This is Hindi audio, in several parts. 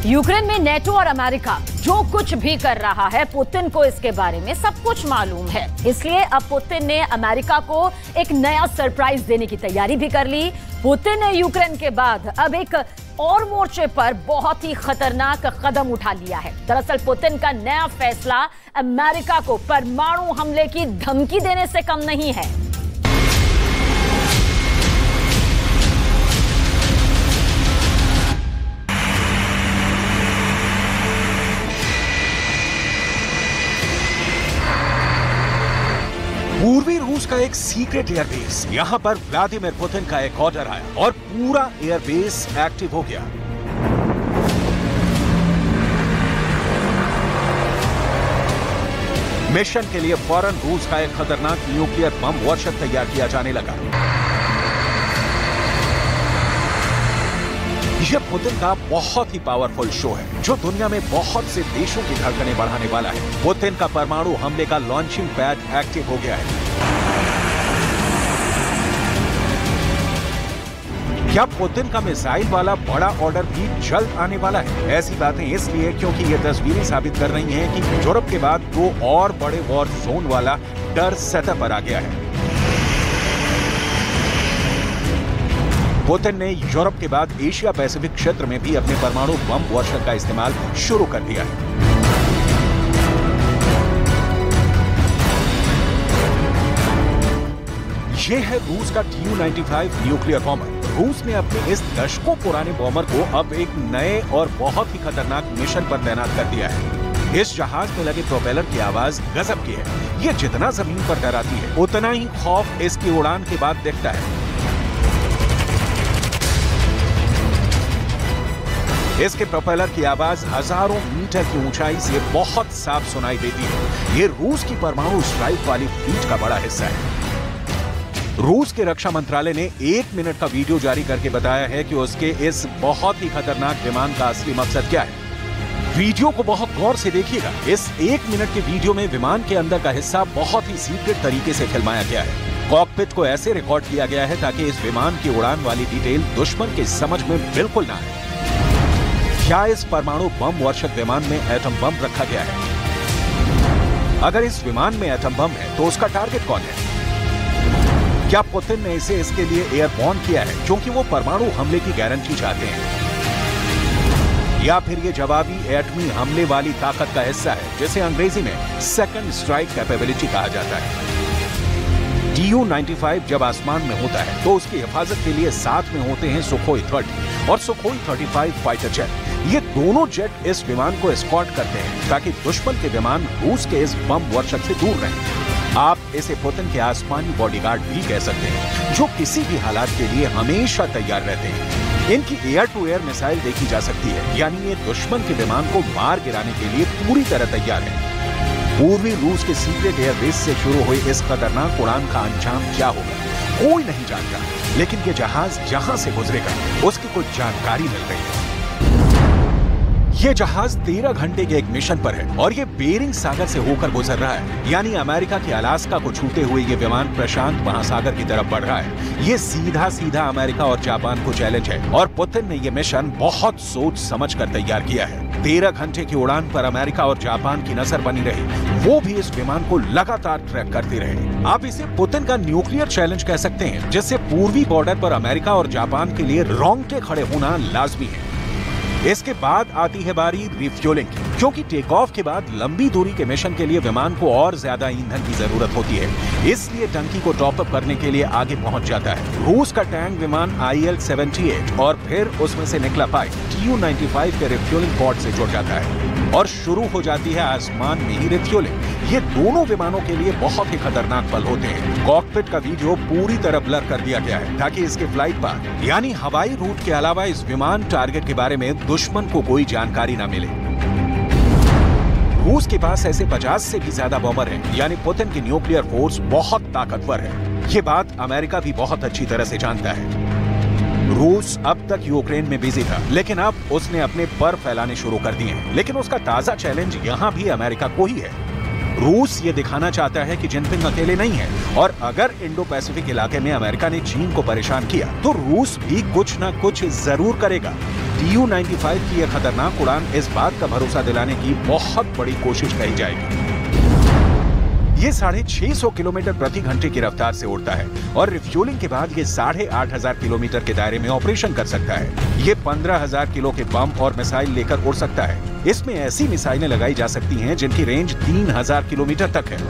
यूक्रेन में नेटो और अमेरिका जो कुछ भी कर रहा है, पुतिन को इसके बारे में सब कुछ मालूम है। इसलिए अब पुतिन ने अमेरिका को एक नया सरप्राइज देने की तैयारी भी कर ली। पुतिन ने यूक्रेन के बाद अब एक और मोर्चे पर बहुत ही खतरनाक कदम उठा लिया है। दरअसल पुतिन का नया फैसला अमेरिका को परमाणु हमले की धमकी देने से कम नहीं है। पूर्वी रूस का एक सीक्रेट एयरबेस, यहां पर व्लादिमीर पुतिन का एक ऑर्डर आया और पूरा एयरबेस एक्टिव हो गया। मिशन के लिए फौरन रूस का एक खतरनाक न्यूक्लियर बम वर्षक तैयार किया जाने लगा। यह पुतिन का बहुत ही पावरफुल शो है जो दुनिया में बहुत से देशों की धड़कनें बढ़ाने वाला है। पुतिन का परमाणु हमले का लॉन्चिंग पैड एक्टिव हो गया है। क्या पुतिन का मिसाइल वाला बड़ा ऑर्डर भी जल्द आने वाला है? ऐसी बातें इसलिए क्योंकि ये तस्वीरें साबित कर रही हैं कि यूरोप के बाद दो और बड़े वॉर जोन वाला डर सतह पर आ गया है। पुतिन ने यूरोप के बाद एशिया पैसिफिक क्षेत्र में भी अपने परमाणु बम वर्षक का इस्तेमाल शुरू कर दिया है। यह है रूस का Tu-95 न्यूक्लियर बॉम्बर। रूस ने अपने इस दशकों पुराने बॉम्बर को अब एक नए और बहुत ही खतरनाक मिशन पर तैनात कर दिया है। इस जहाज में लगे प्रोपेलर की आवाज गजब की है। ये जितना जमीन पर डराती है, उतना ही खौफ इसकी उड़ान के बाद दिखता है। इसके प्रोपेलर की आवाज हजारों मीटर की ऊंचाई से बहुत साफ सुनाई देती है। ये रूस की परमाणु स्ट्राइक वाली फ्लीट का बड़ा हिस्सा है। रूस के रक्षा मंत्रालय ने 1 मिनट का वीडियो जारी करके बताया है कि उसके इस बहुत ही खतरनाक विमान का असली मकसद क्या है। वीडियो को बहुत गौर से देखिएगा। इस 1 मिनट के वीडियो में विमान के अंदर का हिस्सा बहुत ही सीक्रेट तरीके से फिल्माया गया है। कॉकपिट को ऐसे रिकॉर्ड किया गया है ताकि इस विमान की उड़ान वाली डिटेल दुश्मन के समझ में बिल्कुल ना आए। क्या इस परमाणु बम वर्षक विमान में एटम बम रखा गया है? अगर इस विमान में एटम बम है तो उसका टारगेट कौन है? क्या पुतिन ने इसे इसके लिए एयरबॉर्न किया है क्योंकि वो परमाणु हमले की गारंटी चाहते हैं? या फिर ये जवाबी एटमी हमले वाली ताकत का हिस्सा है जिसे अंग्रेजी में सेकंड स्ट्राइक कैपेबिलिटी कहा जाता है। Tu-95 जब आसमान में होता है तो उसकी हिफाजत के लिए साथ में होते हैं सुखोई 30 और सुखोई 35 फाइटर जेट। ये दोनों जेट इस विमान को एस्कॉर्ट करते हैं ताकि दुश्मन के विमान रूस के इस बम वर्षक से दूर रहें। आप इसे पुतिन के आसमानी बॉडीगार्ड भी कह सकते हैं जो किसी भी हालात के लिए हमेशा तैयार रहते हैं। इनकी एयर टू एयर मिसाइल देखी जा सकती है, यानी ये दुश्मन के विमान को मार गिराने के लिए पूरी तरह तैयार है। पूर्वी रूस के सीक्रेट एयरबेस से शुरू हुई इस खतरनाक उड़ान का अंजाम क्या होगा कोई नहीं जानता, लेकिन ये जहाज जहां से गुजरेगा उसकी कुछ जानकारी मिल रही है। ये जहाज 13 घंटे के एक मिशन पर है और ये बेरिंग सागर से होकर गुजर रहा है, यानी अमेरिका के अलास्का को छूते हुए ये विमान प्रशांत महासागर की तरफ बढ़ रहा है। ये सीधा सीधा अमेरिका और जापान को चैलेंज है और पुतिन ने ये मिशन बहुत सोच समझ कर तैयार किया है। 13 घंटे की उड़ान पर अमेरिका और जापान की नजर बनी रही, वो भी इस विमान को लगातार ट्रैक करते रहे। आप इसे पुतिन का न्यूक्लियर चैलेंज कह सकते हैं, जिससे पूर्वी बॉर्डर पर अमेरिका और जापान के लिए रोंगटे खड़े होना लाजमी है। इसके बाद आती है बारी रिफ्यूलिंग की, क्योंकि टेक ऑफ के बाद लंबी दूरी के मिशन के लिए विमान को और ज्यादा ईंधन की जरूरत होती है, इसलिए टंकी को टॉप अप करने के लिए आगे पहुंच जाता है। रूस का टैंक विमान IL-78 और फिर उसमें से निकला पाइप Tu-95 के रिफ्यूलिंग पॉड से जुड़ जाता है और शुरू हो जाती है आसमान में ही रिफ्यूलिंग। ये दोनों विमानों के लिए बहुत ही खतरनाक पल होते हैं। कॉकपिट का वीडियो पूरी तरह ब्लर कर दिया गया है ताकि इसके फ्लाइट पाथ यानी हवाई रूट के अलावा इस विमान टारगेट के बारे में दुश्मन को कोई जानकारी न मिले। रूस के पास ऐसे 50 से भी ज्यादा बॉम्बर हैं, यानी पुतिन की न्यूक्लियर फोर्स बहुत ताकतवर है। ये बात अमेरिका भी बहुत अच्छी तरह से जानता है। रूस अब तक यूक्रेन में बिजी था, लेकिन अब उसने अपने पर फैलाने शुरू कर दिए हैं। लेकिन उसका ताजा चैलेंज यहाँ भी अमेरिका को ही है। रूस ये दिखाना चाहता है कि जिनपिंग अकेले नहीं है, और अगर इंडो पैसिफिक इलाके में अमेरिका ने चीन को परेशान किया तो रूस भी कुछ न कुछ जरूर करेगा। Tu-95 की यह खतरनाक उड़ान इस बात का भरोसा दिलाने की बहुत बड़ी कोशिश कही जाएगी। ये 650 किलोमीटर प्रति घंटे की रफ्तार से उड़ता है और रिफ्यूलिंग के बाद ये 8,500 किलोमीटर के दायरे में ऑपरेशन कर सकता है। ये 15,000 किलो के बम और मिसाइल लेकर उड़ सकता है। इसमें ऐसी मिसाइलें लगाई जा सकती हैं जिनकी रेंज 3,000 किलोमीटर तक है।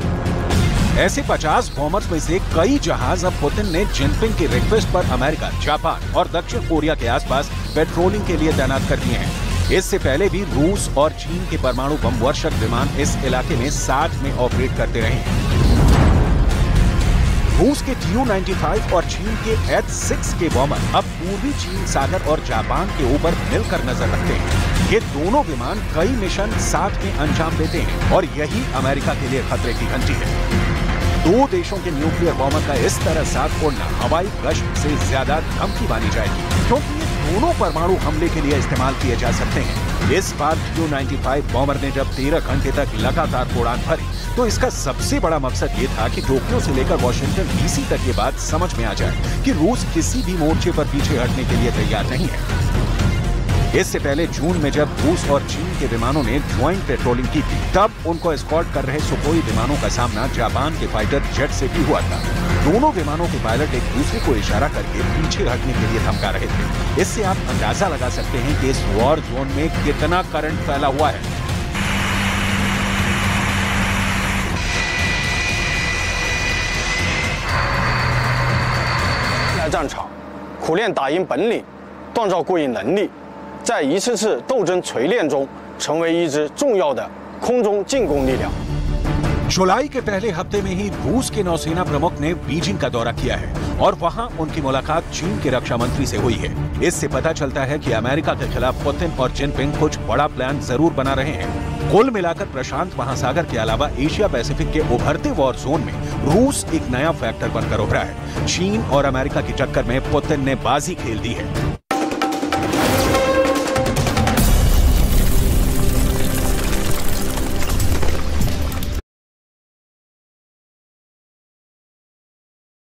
ऐसे 50 बॉम्बर्स में से कई जहाज अब पुतिन ने जिनपिंग की रिक्वेस्ट पर अमेरिका, जापान और दक्षिण कोरिया के आसपास पेट्रोलिंग के लिए तैनात कर दिए हैं। इससे पहले भी रूस और चीन के परमाणु बम वर्षक विमान इस इलाके में साथ में ऑपरेट करते रहे हैं। रूस के Tu-95 और चीन के H-6 के बॉम्बर अब पूर्वी चीन सागर और जापान के ऊपर मिलकर नजर रखते हैं। ये दोनों विमान कई मिशन साथ में अंजाम देते हैं और यही अमेरिका के लिए खतरे की घंटी है। दो देशों के न्यूक्लियर बॉम्बर का इस तरह साथ उड़ना हवाई गश्त से ज्यादा धमकी मानी जाएगी, क्योंकि ये दोनों परमाणु हमले के लिए इस्तेमाल किए जा सकते हैं। इस बार Tu-95 बॉम्बर ने जब 13 घंटे तक लगातार उड़ान भरी तो इसका सबसे बड़ा मकसद ये था कि टोक्यो से लेकर वॉशिंगटन डीसी तक ये बात समझ में आ जाए कि रूस किसी भी मोर्चे पर पीछे हटने के लिए तैयार नहीं है। इससे पहले जून में जब रूस और चीन के विमानों ने ज्वाइंट पेट्रोलिंग की थी, तब उनको एस्कॉर्ट कर रहे सुखोई विमानों का सामना जापान के फाइटर जेट से भी हुआ था। दोनों विमानों के पायलट एक दूसरे को इशारा करके पीछे हटने के लिए धमका रहे थे। इससे आप अंदाजा लगा सकते हैं कि इस वॉर जोन में कितना करंट फैला हुआ है। 战场，苦练打赢本领，锻造过硬能力，在一次次斗争锤炼中，成为一支重要的空中进攻力量。 जुलाई के पहले हफ्ते में ही रूस के नौसेना प्रमुख ने बीजिंग का दौरा किया है और वहां उनकी मुलाकात चीन के रक्षा मंत्री से हुई है। इससे पता चलता है कि अमेरिका के खिलाफ पुतिन और जिनपिंग कुछ बड़ा प्लान जरूर बना रहे हैं। कुल मिलाकर प्रशांत महासागर के अलावा एशिया पैसिफिक के उभरते वॉर जोन में रूस एक नया फैक्टर बनकर उभरा है। चीन और अमेरिका की टक्कर में पुतिन ने बाजी खेल दी है।